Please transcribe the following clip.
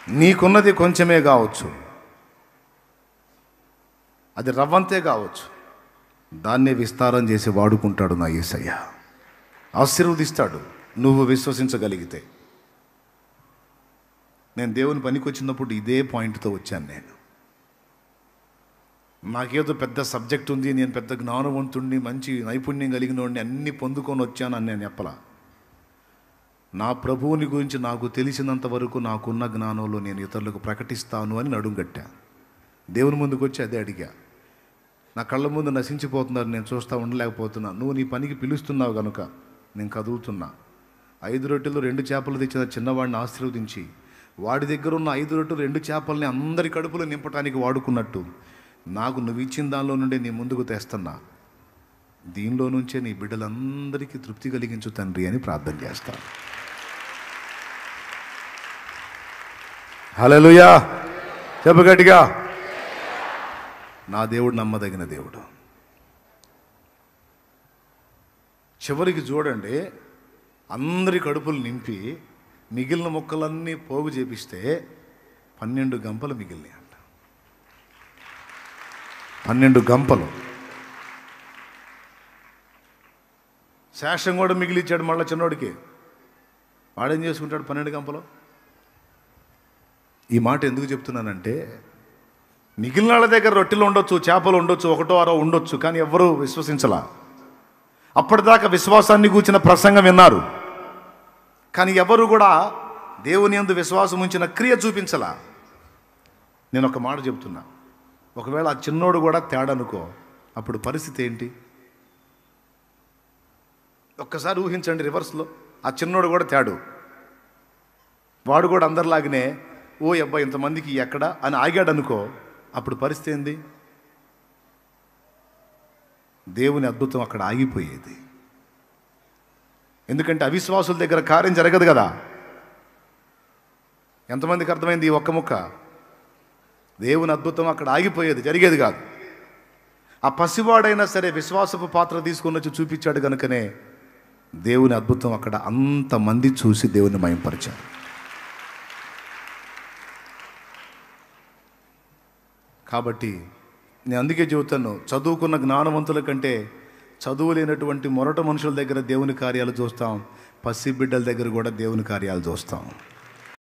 నీకున్నది కొంచెమే కావచ్చు, అది రవ్వంతే కావచ్చు, దాన్నే విస్తారం చేసి వాడుకుంటాడు నా యేసయ్య. ఆశీర్వదిస్తాడు నువ్వు విశ్వసించగలిగితే. నేను దేవుని పనికి వచ్చినప్పుడు ఇదే పాయింట్తో వచ్చాను. నాకేదో పెద్ద సబ్జెక్ట్ ఉంది, నేను పెద్ద జ్ఞానవంతుడిని, మంచి నైపుణ్యం కలిగిన వాడిని, అన్నీ పొందుకొని వచ్చానని నేను చెప్పలా. నా ప్రభువుని గురించి నాకు తెలిసినంత వరకు నాకున్న జ్ఞానంలో నేను ఇతరులకు ప్రకటిస్తాను అని నడుంగట్టా. దేవుని ముందుకు వచ్చి అదే అడిగా. నా కళ్ళ ముందు నశించిపోతున్నారు, నేను చూస్తూ ఉండలేకపోతున్నా. నువ్వు నీ పనికి పిలుస్తున్నావు కనుక నేను కదులుతున్నా. 5 రొట్టెలు 2 చేపలు తెచ్చిన చిన్నవాడిని ఆశీర్వదించి వాడి దగ్గర ఉన్న 5 రొట్టెలు 2 చేపల్ని అందరి కడుపులో నింపడానికి వాడుకున్నట్టు నాకు నువ్వు ఇచ్చిన దానిలో నుండే నీ ముందుకు తెస్తున్నా. దీనిలో నుంచే నీ బిడ్డలందరికీ తృప్తి కలిగించు తండ్రి అని ప్రార్థన చేస్తాను. హల్లెలూయా, చెప్పు గట్టిగా. నా దేవుడు నమ్మదగిన దేవుడు. చివరికి చూడండి, అందరి కడుపులు నింపి మిగిలిన మొక్కలన్నీ పోగు చేపిస్తే 12 గంపలు మిగిలినాయి అంట. 12 గంపలు. శేషం కూడా మిగిలిచ్చాడు మళ్ళీ చిన్నోడికి. వాడేం చేసుకుంటాడు 12 గంపలు? ఈ మాట ఎందుకు చెప్తున్నానంటే, మిగిలిన వాళ్ళ దగ్గర రొట్టెలు ఉండొచ్చు, చేపలు ఉండొచ్చు, 1 2 ఉండొచ్చు, కానీ ఎవ్వరూ విశ్వసించలా. అప్పటిదాకా విశ్వాసాన్ని కూర్చిన ప్రసంగం విన్నారు, కానీ ఎవరు కూడా దేవుని యందు విశ్వాసం ఉంచిన క్రియ చూపించలా. నేను ఒక మాట చెప్తున్నా, ఒకవేళ ఆ చిన్నోడు కూడా తేడనుకో, అప్పుడు పరిస్థితి ఏంటి? ఒక్కసారి ఊహించండి రివర్స్లో. ఆ చిన్నోడు కూడా తేడు, వాడు కూడా అందరిలాగానే ఓ అబ్బాయి ఇంతమందికి ఎక్కడ అని ఆగాడు అనుకో, అప్పుడు పరిస్థితి ఏంది? దేవుని అద్భుతం అక్కడ ఆగిపోయేది. ఎందుకంటే అవిశ్వాసుల దగ్గర కార్యం జరగదు కదా. ఎంతమందికి అర్థమైంది ఈ ఒక్క ముక్క? దేవుని అద్భుతం అక్కడ ఆగిపోయేది, జరిగేది కాదు. ఆ పసివాడైనా సరే విశ్వాసపు పాత్ర తీసుకొని వచ్చి చూపించాడు కనుకనే దేవుని అద్భుతం అక్కడ అంతమంది చూసి దేవుని మహింపరిచారు. కాబట్టి నేను అందుకే చెబుతాను, చదువుకున్న జ్ఞానవంతుల కంటే చదువు లేనటువంటి మొరట మనుషుల దగ్గర దేవుని కార్యాలు చూస్తాం, పసి బిడ్డల దగ్గర కూడా దేవుని కార్యాలు చూస్తాం.